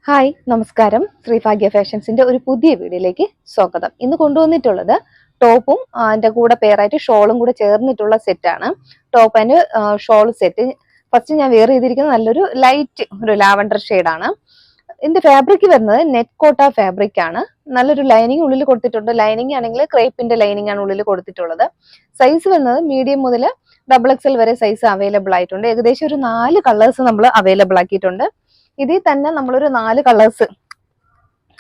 Hi നമസ്കാരം. ശ്രീഭാഗ്യ ഫാഷൻസിന്റെ ഒരു പുതിയ വീഡിയോയിലേക്ക് സ്വാഗതം. ഇന്ന് കൊണ്ടുവന്നിട്ടുള്ളത് ടോപ്പും അതിന്റെ കൂടെ പെയറായിട്ട് ഷോളും കൂടെ ചേർന്നിട്ടുള്ള സെറ്റാണ്. Top and shawl set. First ഞാൻ വെയർ ചെയ്തിരിക്കുന്നത് നല്ലൊരു ലൈറ്റ് ഒരു ലാവൻഡർ ഷെയ്ഡാണ്. ഇതിന്റെ ഫാബ്രിക് വരുന്നത് നെറ്റ് കോട്ട ഫാബ്രിക് ആണ്. നല്ലൊരു ലൈനിങ് ഉള്ളിൽ കൊടുത്തിട്ടുണ്ട്. ലൈനിങ് ആണെങ്കിൽ ക്രേപ്പിന്റെ ലൈനിങ് ആണ് ഉള്ളിൽ കൊടുത്തിട്ടുള്ളത്. സൈസ് വരുന്നത് മീഡിയം മുതൽ XXL വരെ സൈസ് അവൈലബിൾ ആയിട്ടുണ്ട്. ഏകദേശം ഒരു 4 കളേഴ്സ് നമ്മൾ അവൈലബിൾ ആക്കിയിട്ടുണ്ട്. ഇതിൽ തന്നെ നമ്മളൊരു 4 കളേഴ്സ്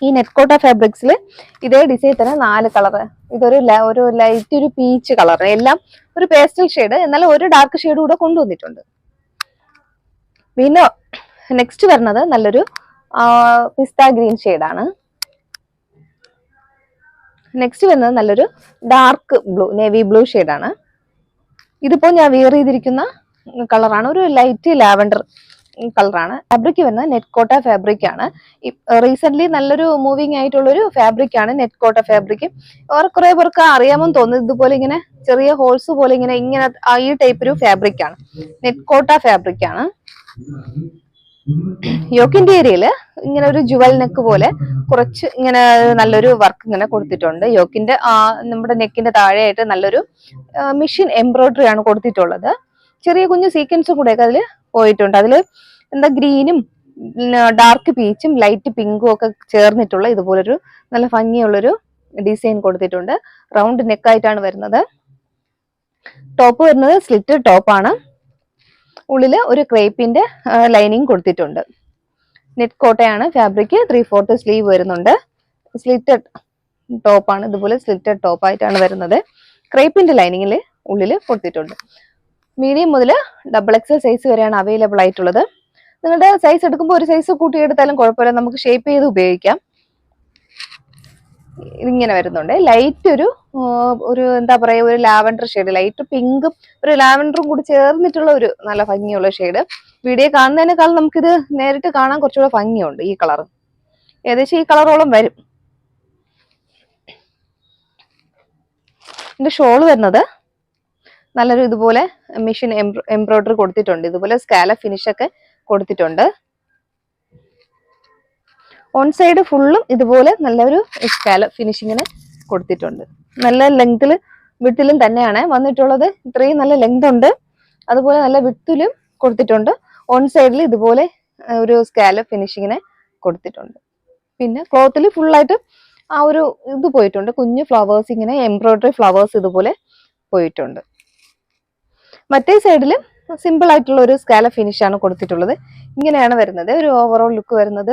ഈ നെറ്റ് കോട്ട ഫാബ്രിക്സിൽ ഇതേ ഡിസൈൻ തന്നെ 4 കളർ. ഇതൊരു ഒരു ലൈറ്റ് ഒരു പീച്ച് കളർ, എല്ലാം ഒരു പേസ്റ്റൽ ഷെയ്ഡ്, എന്നാൽ ഒരു ഡാർക്ക് ഷെയ്ഡ് കൂടെ കൊണ്ടുവന്നിട്ടുണ്ട്. പിന്നെ നെക്സ്റ്റ് വരുന്നത് നല്ലൊരു പിസ്ത ഗ്രീൻ ഷെയ്ഡാണ്. നെക്സ്റ്റ് വരുന്നത് നല്ലൊരു ഡാർക്ക് ബ്ലൂ, നേവി ബ്ലൂ ഷെയ്ഡാണ്. ഇതിപ്പോ ഞാൻ വെയർ ചെയ്തിരിക്കുന്ന കളറാണ് ഒരു ലൈറ്റ് ലാവൻഡർ കളറാണ്. ഫാബ്രിക് വരുന്നത് നെറ്റ് കോട്ട ഫാബ്രിക് ആണ്. റീസെന്റ് നല്ലൊരു മൂവിങ് ആയിട്ടുള്ള ഒരു ഫാബ്രിക് ആണ് നെറ്റ് കോട്ട ഫാബ്രിക്. കുറെ പേർക്ക് അറിയാമെന്ന് തോന്നുന്നു. ഇതുപോലെ ഇങ്ങനെ ചെറിയ ഹോൾസ് പോലെ ഇങ്ങനെ ഈ ടൈപ്പ് ഒരു ഫാബ്രിക് ആണ്, നെറ്റ് കോട്ട ഫാബ്രിക് ആണ്. യോക്കിന്റെ ഏരിയയില് ഇങ്ങനെ ഒരു ജുവൽ നെക്ക് പോലെ കുറച്ച് ഇങ്ങനെ നല്ലൊരു വർക്ക് ഇങ്ങനെ കൊടുത്തിട്ടുണ്ട്. യോക്കിന്റെ നമ്മുടെ നെക്കിന്റെ താഴെയായിട്ട് നല്ലൊരു മെഷീൻ എംബ്രോയിഡറി ആണ് കൊടുത്തിട്ടുള്ളത്. ചെറിയ കുഞ്ഞു സീക്വൻസും കൂടെ ഒക്കെ അതിൽ പോയിട്ടുണ്ട്. അതിൽ എന്താ ഗ്രീനും ഡാർക്ക് പീച്ചും ലൈറ്റ് പിങ്കും ഒക്കെ ചേർന്നിട്ടുള്ള ഇതുപോലൊരു നല്ല ഭംഗിയുള്ളൊരു ഡിസൈൻ കൊടുത്തിട്ടുണ്ട്. റൗണ്ട് നെക്കായിട്ടാണ് വരുന്നത്. ടോപ്പ് വരുന്നത് സ്ലിറ്റ് ടോപ്പാണ്. ഉള്ളില് ഒരു ക്രേപ്പിന്റെ ലൈനിങ് കൊടുത്തിട്ടുണ്ട്. നെറ്റ് കോട്ടയാണ് ഫാബ്രിക്. 3/4 സ്ലീവ് വരുന്നുണ്ട്. സ്ലിറ്റഡ് ടോപ്പാണ്. ഇതുപോലെ സ്ലിറ്റഡ് ടോപ്പ് ആയിട്ടാണ് വരുന്നത്. ക്രേപ്പിന്റെ ലൈനിങ്ങിൽ ഉള്ളിൽ കൊടുത്തിട്ടുണ്ട്. മീഡിയം മുതൽ XXL സൈസ് വരെയാണ് അവൈലബിൾ ആയിട്ടുള്ളത്. നിങ്ങളുടെ സൈസ് എടുക്കുമ്പോൾ ഒരു സൈസ് കൂട്ടിയെടുത്താലും കുഴപ്പമില്ല, നമുക്ക് ഷേപ്പ് ചെയ്ത് ഉപയോഗിക്കാം. ഇതിങ്ങനെ വരുന്നുണ്ട്. ലൈറ്റ് ഒരു എന്താ പറയാ, ഒരു ലാവൻഡർ ഷെയ്ഡ്, ലൈറ്റ് പിങ്കും ഒരു ലാവൻഡറും കൂടി ചേർന്നിട്ടുള്ള ഒരു നല്ല ഭംഗിയുള്ള ഷെയ്ഡ്. വീഡിയോ കാണുന്നതിനേക്കാൾ നമുക്കിത് നേരിട്ട് കാണാൻ കുറച്ചുകൂടെ ഭംഗിയുണ്ട്. ഈ കളർ ഏകദേശം ഈ കളറോളം വരും. ഇതിന്റെ ഷോൾ വരുന്നത് നല്ലൊരു ഇതുപോലെ മെഷീൻ എംബ്രോയിഡറി കൊടുത്തിട്ടുണ്ട്. ഇതുപോലെ സ്കാലപ്പ് ഫിനിഷ് ഒക്കെ കൊടുത്തിട്ടുണ്ട്. ഓൺ സൈഡ് ഫുള്ളും ഇതുപോലെ നല്ലൊരു സ്കാലപ്പ് ഫിനിഷിങ്ങിന് കൊടുത്തിട്ടുണ്ട്. നല്ല ലെങ്തിലും വിട്ടിലും തന്നെയാണ് വന്നിട്ടുള്ളത്. ഇത്രയും നല്ല ലെങ്ത് ഉണ്ട്. അതുപോലെ നല്ല വിട്ടിലും കൊടുത്തിട്ടുണ്ട്. ഓൺ സൈഡിൽ ഇതുപോലെ ഒരു സ്കാലപ്പ് ഫിനിഷിങ്ങിന് കൊടുത്തിട്ടുണ്ട്. പിന്നെ ക്ലോത്തിൽ ഫുള്ളായിട്ട് ആ ഒരു ഇത് പോയിട്ടുണ്ട്. കുഞ്ഞു ഫ്ലവേഴ്സ്, ഇങ്ങനെ എംബ്രോയിഡറി ഫ്ലവേഴ്സ് ഇതുപോലെ പോയിട്ടുണ്ട്. മറ്റേ സൈഡിൽ സിമ്പിൾ ആയിട്ടുള്ള ഒരു സ്കാലപ്പ് ഫിനിഷ് ആണ് കൊടുത്തിട്ടുള്ളത്. ഇങ്ങനെയാണ് വരുന്നത് ഒരു ഓവറോൾ ലുക്ക് വരുന്നത്.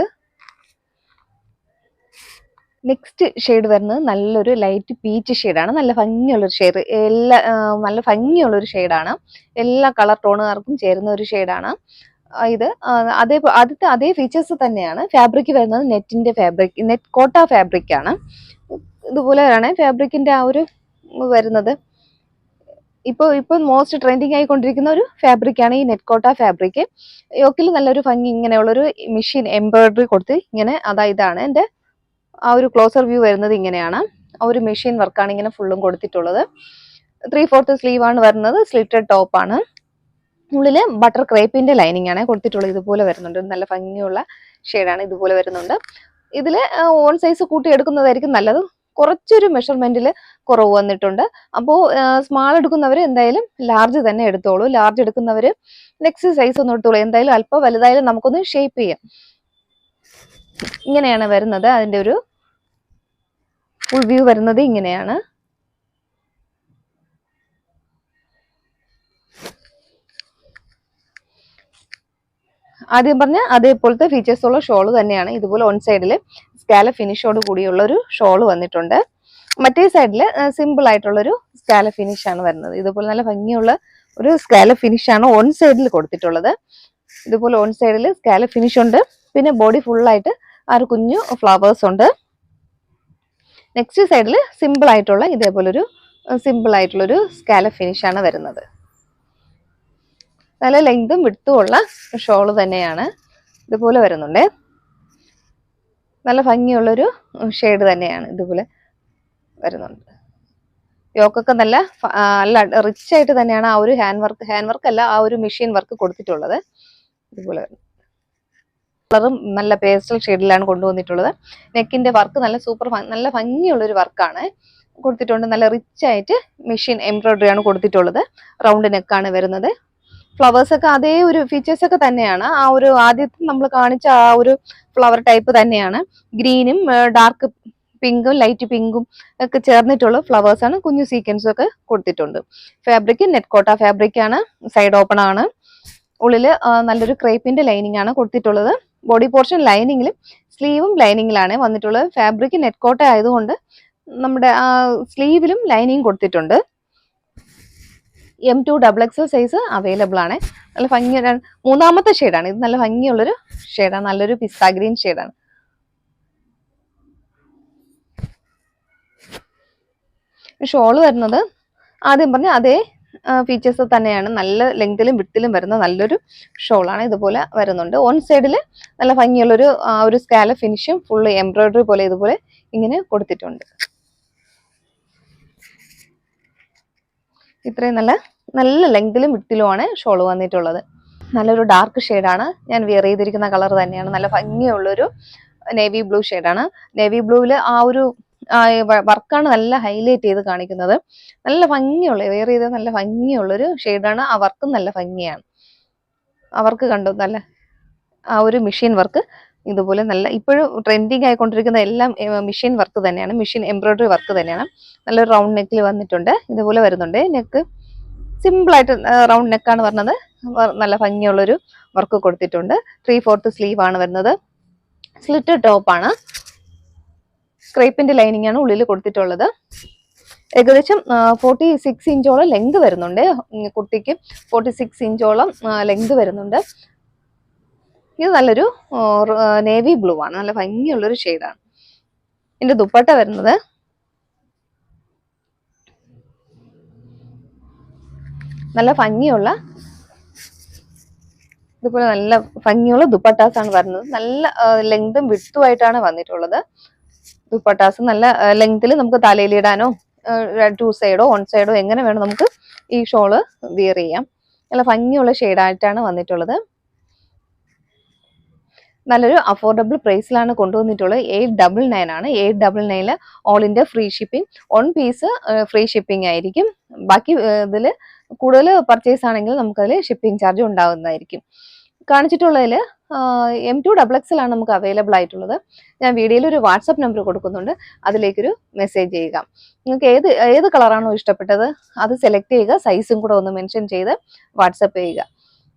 നെക്സ്റ്റ് ഷെയ്ഡ് വരുന്നത് നല്ലൊരു ലൈറ്റ് പീച്ച് ഷെയ്ഡാണ്. നല്ല ഭംഗിയുള്ളൊരു ഷെയ്ഡ്, നല്ല ഭംഗിയുള്ളൊരു ഷെയ്ഡാണ്. എല്ലാ കളർ ടോണുകാർക്കും ചേരുന്ന ഒരു ഷെയ്ഡാണ് ഇത്. ആദ്യത്തെ അതേ ഫീച്ചേഴ്സ് തന്നെയാണ്. ഫാബ്രിക് വരുന്നത് നെറ്റ് കോട്ട ഫാബ്രിക് ആണ്. ഇതുപോലെയാണ് ഫാബ്രിക്കിന്റെ ആ ഒരു വരുന്നത്. ഇപ്പൊ മോസ്റ്റ് ട്രെൻഡിങ് ആയിക്കൊണ്ടിരിക്കുന്ന ഒരു ഫാബ്രിക് ആണ് ഈ നെറ്റ് കോട്ട ഫാബ്രിക്. യോക്കിൽ നല്ലൊരു ഭംഗി ഇങ്ങനെയുള്ളൊരു മെഷീൻ എംബ്രോയിഡറി കൊടുത്ത് ഇങ്ങനെ ഇതാണ് എന്റെ ആ ഒരു ക്ലോസർ വ്യൂ വരുന്നത്. ഇങ്ങനെയാണ് ആ ഒരു മെഷീൻ വർക്കാണ് ഇങ്ങനെ ഫുള്ളും കൊടുത്തിട്ടുള്ളത്. 3/4 സ്ലീവ് ആണ് വരുന്നത്. സ്ലിറ്റഡ് ടോപ്പ് ആണ്. ഉള്ളില് ബട്ടർ ക്രേപ്പിന്റെ ലൈനിങ് ആണ് കൊടുത്തിട്ടുള്ളത്. ഇതുപോലെ വരുന്നുണ്ട്. നല്ല ഭംഗിയുള്ള ഷെയ്ഡാണ്. ഇതുപോലെ വരുന്നുണ്ട്. ഇതില് ഓൺ സൈസ് കൂട്ടി എടുക്കുന്നതായിരിക്കും നല്ലത്. കുറച്ചൊരു മെഷർമെന്റിൽ കുറവ് വന്നിട്ടുണ്ട്. അപ്പോൾ സ്മാൾ എടുക്കുന്നവർ എന്തായാലും ലാർജ് തന്നെ എടുത്തോളൂ. ലാർജ് എടുക്കുന്നവര് നെക്സ്റ്റ് സൈസ് ഒന്ന് എടുത്തോളൂ. എന്തായാലും അല്പം വലുതായാലും നമുക്കൊന്ന് ഷേപ്പ് ചെയ്യാം. ഇങ്ങനെയാണ് വരുന്നത്. അതിന്റെ ഒരു ഫുൾ വ്യൂ വരുന്നത് ഇങ്ങനെയാണ്. ആദ്യം പറഞ്ഞ അതേപോലത്തെ ഫീച്ചേഴ്സ് ഉള്ള ഷോള് തന്നെയാണ്. ഇതുപോലെ ഓൺ സൈഡിൽ സ്കാലപ്പ് ഫിനിഷോട് കൂടിയുള്ള ഒരു ഷോള് വന്നിട്ടുണ്ട്. മറ്റേ സൈഡിൽ സിമ്പിൾ ആയിട്ടുള്ളൊരു സ്കാലപ്പ് ഫിനിഷ് ആണ് വരുന്നത്. ഇതുപോലെ നല്ല ഭംഗിയുള്ള ഒരു സ്കാലപ്പ് ഫിനിഷ് ആണ് ഓൺ സൈഡിൽ കൊടുത്തിട്ടുള്ളത്. ഇതുപോലെ ഓൺ സൈഡിൽ സ്കാലപ്പ് ഫിനിഷ് ഉണ്ട്. പിന്നെ ബോഡി ഫുള്ളായിട്ട് ആ ഒരു കുഞ്ഞു ഫ്ലവേഴ്സ് ഉണ്ട്. നെക്സ്റ്റ് സൈഡിൽ സിമ്പിൾ ആയിട്ടുള്ളൊരു സ്കാലപ്പ് ഫിനിഷ് ആണ് വരുന്നത്. നല്ല ലെങ്തും വിഡ്ത്തും ഉള്ള ഷോള് തന്നെയാണ്. ഇതുപോലെ വരുന്നുണ്ട്. നല്ല ഭംഗിയുള്ളൊരു ഷെയ്ഡ് തന്നെയാണ്. ഇതുപോലെ വരുന്നുണ്ട്. യോക്കൊക്കെ നല്ല റിച്ച് ആയിട്ട് തന്നെയാണ് ആ ഒരു ഹാൻഡ് വർക്ക് അല്ല, ആ ഒരു മെഷീൻ വർക്ക് കൊടുത്തിട്ടുള്ളത്. ഇതുപോലെ കളറും നല്ല പേസ്റ്റൽ ഷെയ്ഡിലാണ് കൊണ്ടുവന്നിട്ടുള്ളത്. നെക്കിന്റെ വർക്ക് നല്ല സൂപ്പർ നല്ല ഭംഗിയുള്ളൊരു വർക്കാണ് കൊടുത്തിട്ടുണ്ട്. നല്ല റിച്ച് ആയിട്ട് മെഷീൻ എംബ്രോയിഡറി ആണ് കൊടുത്തിട്ടുള്ളത്. റൗണ്ട് നെക്കാണ് വരുന്നത്. ഫ്ലവേഴ്സ് ഒക്കെ അതേ ഒരു ഫീച്ചേഴ്സ് ഒക്കെ തന്നെയാണ്. ആ ഒരു ആദ്യത്തെ നമ്മൾ കാണിച്ച ആ ഒരു ഫ്ലവർ ടൈപ്പ് തന്നെയാണ്. ഗ്രീനും ഡാർക്ക് പിങ്കും ലൈറ്റ് പിങ്കും ഒക്കെ ചേർന്നിട്ടുള്ള ഫ്ലവേഴ്സ് ആണ്. കുഞ്ഞു സീക്വൻസും ഒക്കെ കൊടുത്തിട്ടുണ്ട്. ഫാബ്രിക് നെറ്റ് കോട്ട ഫാബ്രിക് ആണ്. സൈഡ് ഓപ്പൺ ആണ്. ഉള്ളില് നല്ലൊരു ക്രേപ്പിന്റെ ലൈനിങ് ആണ് കൊടുത്തിട്ടുള്ളത്. ബോഡി പോർഷൻ ലൈനിങ്ങിലും സ്ലീവും ലൈനിങ്ങിലാണ് വന്നിട്ടുള്ളത്. ഫാബ്രിക് നെറ്റ് കോട്ട ആയതുകൊണ്ട് നമ്മുടെ സ്ലീവിലും ലൈനിങ് കൊടുത്തിട്ടുണ്ട്. M2 XXL സൈസ് അവൈലബിൾ ആണ്. നല്ല ഭംഗി മൂന്നാമത്തെ ഷെയ്ഡാണ് ഇത്. നല്ല ഭംഗിയുള്ളൊരു ഷെയ്ഡാണ്. നല്ലൊരു പിസ്ത ഗ്രീൻ ഷെയ്ഡാണ്. ഷോള് വരുന്നത് ആദ്യം പറഞ്ഞ അതേ ഫീച്ചേഴ്സ് തന്നെയാണ്. നല്ല ലെങ്തിലും വിട്ടിലും വരുന്ന നല്ലൊരു ഷോളാണ്. ഇതുപോലെ വരുന്നുണ്ട്. ഓൺ സൈഡിൽ നല്ല ഭംഗിയുള്ളൊരു ഒരു സ്കാല ഫിനിഷും ഫുള്ള് എംബ്രോയിഡറി പോലെ ഇതുപോലെ ഇങ്ങനെ കൊടുത്തിട്ടുണ്ട്. ഇത്രയും നല്ല നല്ല ലെങ്തിലും വിട്ടിലുമാണ് ഷോൾ വന്നിട്ടുള്ളത്. നല്ലൊരു ഡാർക്ക് ഷെയ്ഡാണ്. ഞാൻ വിയർ ചെയ്തിരിക്കുന്ന കളർ തന്നെയാണ്. നല്ല ഭംഗിയുള്ളൊരു നേവി ബ്ലൂ ഷെയ്ഡാണ്. നേവി ബ്ലൂവിൽ ആ ഒരു വർക്കാണ് നല്ല ഹൈലൈറ്റ് ചെയ്ത് കാണിക്കുന്നത്. നല്ല ഭംഗിയുള്ള വിയർ ചെയ്ത് നല്ല ഭംഗിയുള്ളൊരു ഷെയ്ഡാണ്. ആ വർക്കും നല്ല ഭംഗിയാണ്. ആ വർക്ക് കണ്ടു. നല്ല ആ ഒരു മെഷീൻ വർക്ക് ഇതുപോലെ നല്ല ഇപ്പോഴും ട്രെൻഡിങ് ആയിക്കൊണ്ടിരിക്കുന്ന എല്ലാം മെഷീൻ വർക്ക് തന്നെയാണ്. മെഷീൻ എംബ്രോയിഡറി വർക്ക് തന്നെയാണ്. നല്ലൊരു റൗണ്ട് നെക്കിൽ വന്നിട്ടുണ്ട്. ഇതുപോലെ വരുന്നുണ്ട്. നെക്ക് സിമ്പിൾ ആയിട്ട് റൗണ്ട് നെക്കാണ് പറഞ്ഞത്. നല്ല ഭംഗിയുള്ളൊരു വർക്ക് കൊടുത്തിട്ടുണ്ട്. 3/4 സ്ലീവ് ആണ് വരുന്നത്. സ്ലിറ്റ് ടോപ്പാണ്. ക്രേപ്പിന്റെ ലൈനിങ് ആണ് ഉള്ളിൽ കൊടുത്തിട്ടുള്ളത്. ഏകദേശം 46 ഇഞ്ചോളം ലെങ്ത് വരുന്നുണ്ട്. കുർത്തിക്ക് 46 ഇഞ്ചോളം ലെങ്ത് വരുന്നുണ്ട്. ഇത് നല്ലൊരു നേവി ബ്ലൂ ആണ്. നല്ല ഭംഗിയുള്ളൊരു ഷെയ്ഡാണ്. ഇതിന്റെ ദുപ്പട്ട വരുന്നത് നല്ല ഭംഗിയുള്ള ഇതുപോലെ നല്ല ഭംഗിയുള്ള ദുപ്പട്ടാസ് ആണ് വരുന്നത്. നല്ല ലെങ്തും വിട്ടുമായിട്ടാണ് വന്നിട്ടുള്ളത്. ദുപ്പട്ടാസ് നല്ല ലെങ്തിൽ നമുക്ക് തലയിലിടാനോ 2 സൈഡോ 1 സൈഡോ എങ്ങനെ വേണം നമുക്ക് ഈ ഷോള് വിയർ ചെയ്യാം. നല്ല ഭംഗിയുള്ള ഷെയ്ഡായിട്ടാണ് വന്നിട്ടുള്ളത്. നല്ലൊരു അഫോർഡബിൾ പ്രൈസിലാണ് കൊണ്ടുവന്നിട്ടുള്ളത്. 899 ആണ്. 899 all India free shipping. 1 piece free shipping ആയിരിക്കും. ബാക്കി ഇതിൽ കൂടുതൽ പർച്ചേസ് ആണെങ്കിൽ നമുക്കതിൽ ഷിപ്പിംഗ് ചാർജ് ഉണ്ടാകുന്നതായിരിക്കും. കാണിച്ചിട്ടുള്ളതിൽ M2 XXL ആണ് നമുക്ക് അവൈലബിൾ ആയിട്ടുള്ളത്. ഞാൻ വീഡിയോയിൽ ഒരു വാട്സപ്പ് നമ്പർ കൊടുക്കുന്നുണ്ട്. അതിലേക്കൊരു മെസ്സേജ് ചെയ്യുക. നിങ്ങൾക്ക് ഏത് കളറാണോ ഇഷ്ടപ്പെട്ടത് അത് സെലക്ട് ചെയ്യുക. സൈസും കൂടെ ഒന്ന് മെൻഷൻ ചെയ്ത് വാട്സപ്പ് ചെയ്യുക.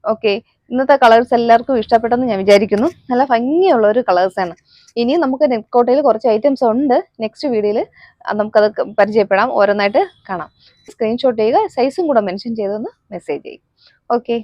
ഓക്കെ. ഇന്നത്തെ കളേഴ്സ് എല്ലാവർക്കും ഇഷ്ടപ്പെട്ടെന്ന് ഞാൻ വിചാരിക്കുന്നു. നല്ല ഭംഗിയുള്ള ഒരു കളേഴ്സാണ്. ഇനിയും നമുക്ക് നെറ്റ് കോട്ടയിൽ കുറച്ച് ഐറ്റംസ് ഉണ്ട്. നെക്സ്റ്റ് വീഡിയോയിൽ നമുക്കത് പരിചയപ്പെടാം. ഓരോന്നായിട്ട് കാണാം. സ്ക്രീൻഷോട്ട് ചെയ്യുക. സൈസും കൂടെ മെൻഷൻ ചെയ്തൊന്ന് മെസ്സേജ് ചെയ്യും. ഓക്കെ.